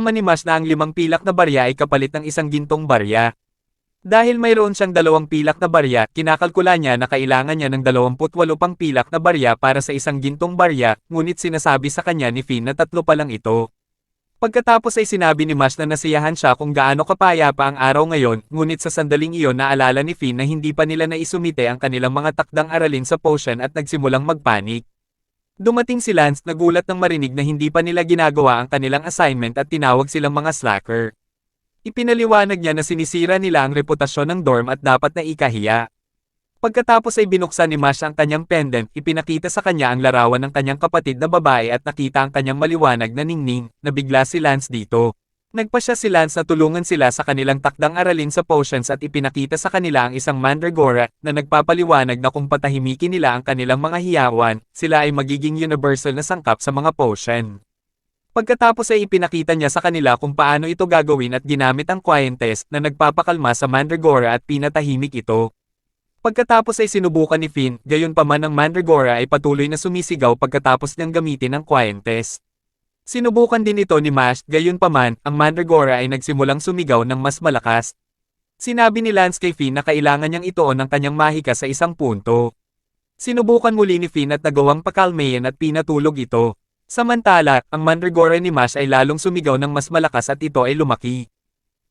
Nalaman ni Mash na ang 5 pilak na barya ay kapalit ng 1 gintong barya. Dahil mayroon siyang 2 pilak na barya, kinakalkula niya na kailangan niya ng 28 pang pilak na barya para sa 1 gintong barya, ngunit sinasabi sa kanya ni Finn na 3 pa lang ito. Pagkatapos ay sinabi ni Mash na nasiyahan siya kung gaano kapayapa ang araw ngayon, ngunit sa sandaling iyon naalala ni Finn na hindi pa nila naisumite ang kanilang mga takdang aralin sa potion at nagsimulang magpanik. Dumating si Lance, nagulat nang marinig na hindi pa nila ginagawa ang kanilang assignment at tinawag silang mga slacker. Ipinaliwanag niya na sinisira nila ang reputasyon ng dorm at dapat na ikahiya. Pagkatapos ay binuksan ni Mash ang kanyang pendant, ipinakita sa kanya ang larawan ng kanyang kapatid na babae at nakita ang kanyang maliwanag na ningning, nabigla si Lance dito. Nagpa siya si Lance na tulungan sila sa kanilang takdang aralin sa potions at ipinakita sa kanila ang isang mandragora na nagpapaliwanag na kung patahimikin nila ang kanilang mga hiyawan, sila ay magiging universal na sangkap sa mga potion. Pagkatapos ay ipinakita niya sa kanila kung paano ito gagawin at ginamit ang Quientest na nagpapakalma sa mandragora at pinatahimik ito. Pagkatapos ay sinubukan ni Finn, gayunpaman ang mandragora ay patuloy na sumisigaw pagkatapos niyang gamitin ang Quientest. Sinubukan din ito ni Mash, gayunpaman, ang mandragora ay nagsimulang sumigaw ng mas malakas. Sinabi ni Lance kay Finn na kailangan niyang itoon ang kanyang mahika sa isang punto. Sinubukan muli ni Finn at nagawang pakalmayan at pinatulog ito. Samantala, ang mandragora ni Mash ay lalong sumigaw ng mas malakas at ito ay lumaki.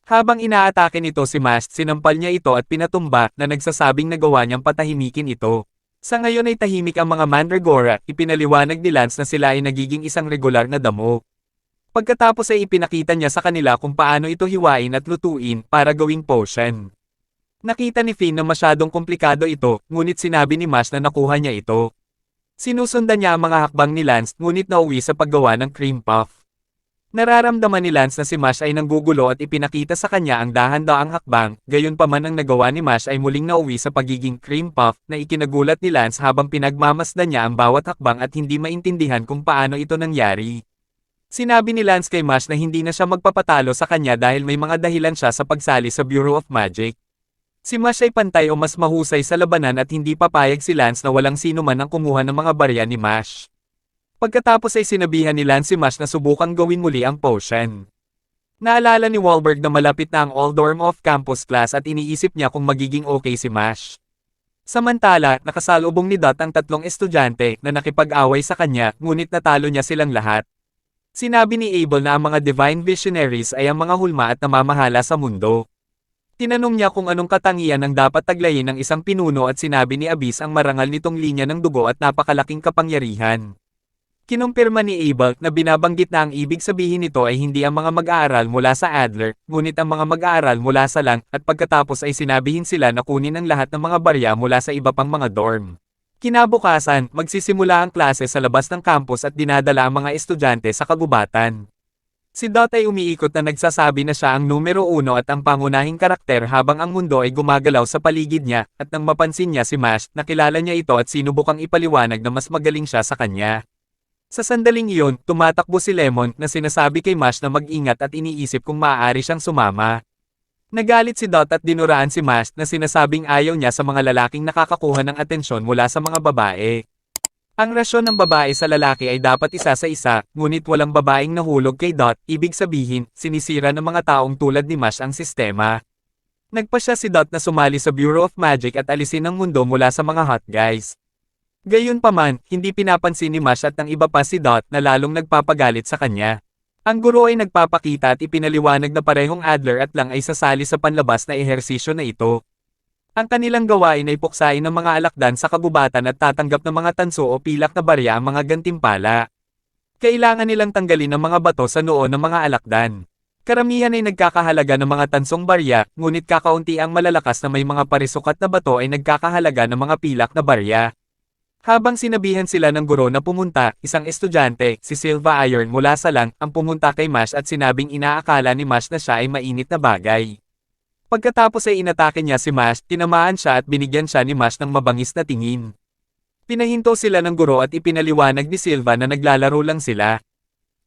Habang inaatake nito si Mash, sinampal niya ito at pinatumba na nagsasabing nagawa niyang patahimikin ito. Sa ngayon ay tahimik ang mga mandragora, ipinaliwanag ni Lance na sila ay nagiging isang regular na damo. Pagkatapos ay ipinakita niya sa kanila kung paano ito hiwain at lutuin para gawing potion. Nakita ni Finn na masyadong komplikado ito, ngunit sinabi ni Mash na nakuha niya ito. Sinusundan niya ang mga hakbang ni Lance, ngunit nauwi sa paggawa ng cream puff. Nararamdaman ni Lance na si Mash ay nanggugulo at ipinakita sa kanya ang dahan-daang hakbang, gayunpaman ang nagawa ni Mash ay muling nauwi sa pagiging cream puff na ikinagulat ni Lance habang pinagmamasdan niya ang bawat hakbang at hindi maintindihan kung paano ito nangyari. Sinabi ni Lance kay Mash na hindi na siya magpapatalo sa kanya dahil may mga dahilan siya sa pagsali sa Bureau of Magic. Si Mash ay pantay o mas mahusay sa labanan at hindi papayag si Lance na walang sino man ang kumuha ng mga barya ni Mash. Pagkatapos ay sinabihan ni Lance si Mash na subukang gawin muli ang potion. Naalala ni Wahlberg na malapit na ang all-dorm off-campus class at iniisip niya kung magiging okay si Mash. Samantala, nakasalubong ni Dot ang 3 estudyante na nakipag-away sa kanya, ngunit natalo niya silang lahat. Sinabi ni Abel na ang mga Divine Visionaries ay ang mga hulma at namamahala sa mundo. Tinanong niya kung anong katangian ang dapat taglayin ng isang pinuno at sinabi ni Abyss ang marangal nitong linya ng dugo at napakalaking kapangyarihan. Kinumpirma ni Abel na binabanggit na ang ibig sabihin nito ay hindi ang mga mag-aaral mula sa Adler, ngunit ang mga mag-aaral mula sa Lang, at pagkatapos ay sinabihin sila na kunin ang lahat ng mga barya mula sa iba pang mga dorm. Kinabukasan, magsisimula ang klase sa labas ng campus at dinadala ang mga estudyante sa kagubatan. Si Dot ay umiikot na nagsasabi na siya ang numero 1 at ang pangunahing karakter habang ang mundo ay gumagalaw sa paligid niya, at nang mapansin niya si Mash, nakilala niya ito at sinubukang ipaliwanag na mas magaling siya sa kanya. Sa sandaling iyon, tumatakbo si Lemon na sinasabi kay Mash na mag-ingat at iniisip kung maaari siyang sumama. Nagalit si Dot at dinuraan si Mash na sinasabing ayaw niya sa mga lalaking nakakakuha ng atensyon mula sa mga babae. Ang rasyon ng babae sa lalaki ay dapat isa sa isa, ngunit walang babaeng nahulog kay Dot, ibig sabihin, sinisira ng mga taong tulad ni Mash ang sistema. Nagpa siya si Dot na sumali sa Bureau of Magic at alisin ang mundo mula sa mga hot guys. Gayunpaman, hindi pinapansin ni Mash at ng iba pa si Dot na lalong nagpapagalit sa kanya. Ang guro ay nagpapakita at ipinaliwanag na parehong Adler at Lang ay sasali sa panlabas na ehersisyo na ito. Ang kanilang gawain ay puksain ng mga alakdan sa kagubatan at tatanggap ng mga tanso o pilak na barya ang mga gantimpala. Kailangan nilang tanggalin ang mga bato sa noo ng mga alakdan. Karamihan ay nagkakahalaga ng mga tansong barya, ngunit kakaunti ang malalakas na may mga parisukat na bato ay nagkakahalaga ng mga pilak na barya. Habang sinabihan sila ng guro na pumunta, isang estudyante, si Silva Iron mula sa Lang, ang pumunta kay Mash at sinabing inaakala ni Mash na siya ay mainit na bagay. Pagkatapos ay inatake niya si Mash, tinamaan siya at binigyan siya ni Mash ng mabangis na tingin. Pinahinto sila ng guro at ipinaliwanag ni Silva na naglalaro lang sila.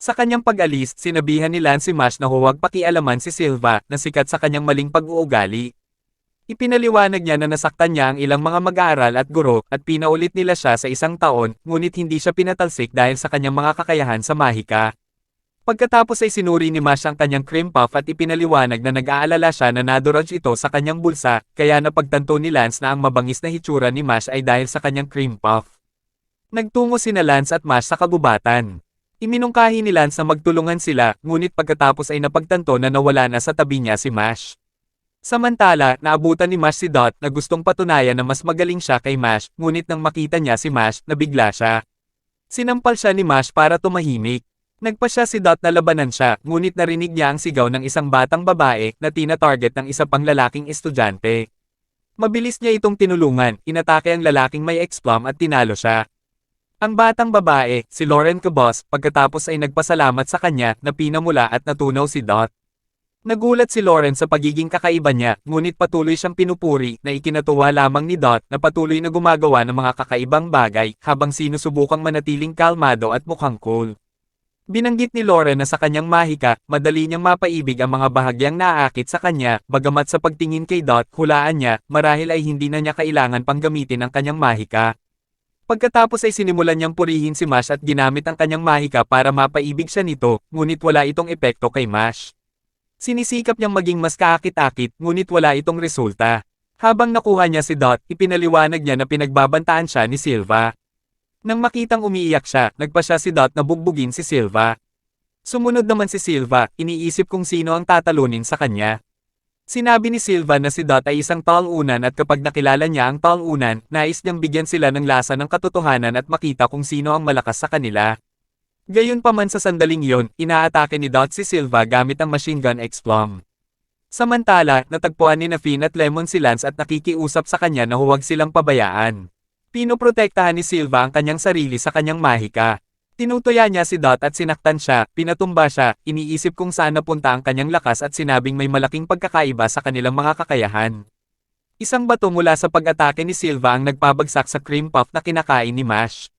Sa kanyang pag-alis, sinabihan ni Lance si Mash na huwag pakialaman si Silva na sikat sa kanyang maling pag-uugali. Ipinaliwanag niya na nasaktan niya ang ilang mga mag-aaral at guro at pinaulit nila siya sa 1 taon, ngunit hindi siya pinatalsik dahil sa kanyang mga kakayahan sa mahika. Pagkatapos ay sinuri ni Mash ang kanyang cream puff at ipinaliwanag na nag-aalala siya na nadurog ito sa kanyang bulsa, kaya napagtanto ni Lance na ang mabangis na hitsura ni Mash ay dahil sa kanyang cream puff. Nagtungo sina Lance at Mash sa kagubatan. Iminungkahi ni Lance na magtulungan sila, ngunit pagkatapos ay napagtanto na nawala na sa tabi niya si Mash. Samantala, naabutan ni Mash si Dot na gustong patunayan na mas magaling siya kay Mash, ngunit nang makita niya si Mash, nabigla siya. Sinampal siya ni Mash para tumahimik. Nagpa siya si Dot na labanan siya, ngunit narinig niya ang sigaw ng isang batang babae na tina-target ng isa pang lalaking estudyante. Mabilis niya itong tinulungan, inatake ang lalaking may explom at tinalo siya. Ang batang babae, si Lauren Cabos, pagkatapos ay nagpasalamat sa kanya na pinamula at natunaw si Dot. Nagulat si Lauren sa pagiging kakaiba niya, ngunit patuloy siyang pinupuri na ikinatuwa lamang ni Dot na patuloy na gumagawa ng mga kakaibang bagay habang sinusubukang manatiling kalmado at mukhang cool. Binanggit ni Lauren na sa kanyang mahika, madali niyang mapaibig ang mga bahagyang naaakit sa kanya, bagamat sa pagtingin kay Dot, hulaan niya, marahil ay hindi na niya kailangan pang gamitin ang kanyang mahika. Pagkatapos ay sinimulan niyang purihin si Mash at ginamit ang kanyang mahika para mapaibig siya nito, ngunit wala itong epekto kay Mash. Sinisikap niyang maging mas kaakit-akit, ngunit wala itong resulta. Habang nakuha niya si Dot, ipinaliwanag niya na pinagbabantaan siya ni Silva. Nang makitang umiiyak siya, nagpa siya si Dot na bugbugin si Silva. Sumunod naman si Silva, iniisip kung sino ang tatalunin sa kanya. Sinabi ni Silva na si Dot ay isang taong-unan at kapag nakilala niya ang taong-unan, nais niyang bigyan sila ng lasa ng katotohanan at makita kung sino ang malakas sa kanila. Gayunpaman sa sandaling iyon, inaatake ni Dot si Silva gamit ang machine gun explom. Samantala, natagpuan ni Finn at Lemon si Lance at nakikiusap sa kanya na huwag silang pabayaan. Pinoprotektahan ni Silva ang kanyang sarili sa kanyang mahika. Tinutuya niya si Dot at sinaktan siya, pinatumba siya, iniisip kung saan napunta ang kanyang lakas at sinabing may malaking pagkakaiba sa kanilang mga kakayahan. Isang bato mula sa pag-atake ni Silva ang nagpabagsak sa cream puff na kinakain ni Mash.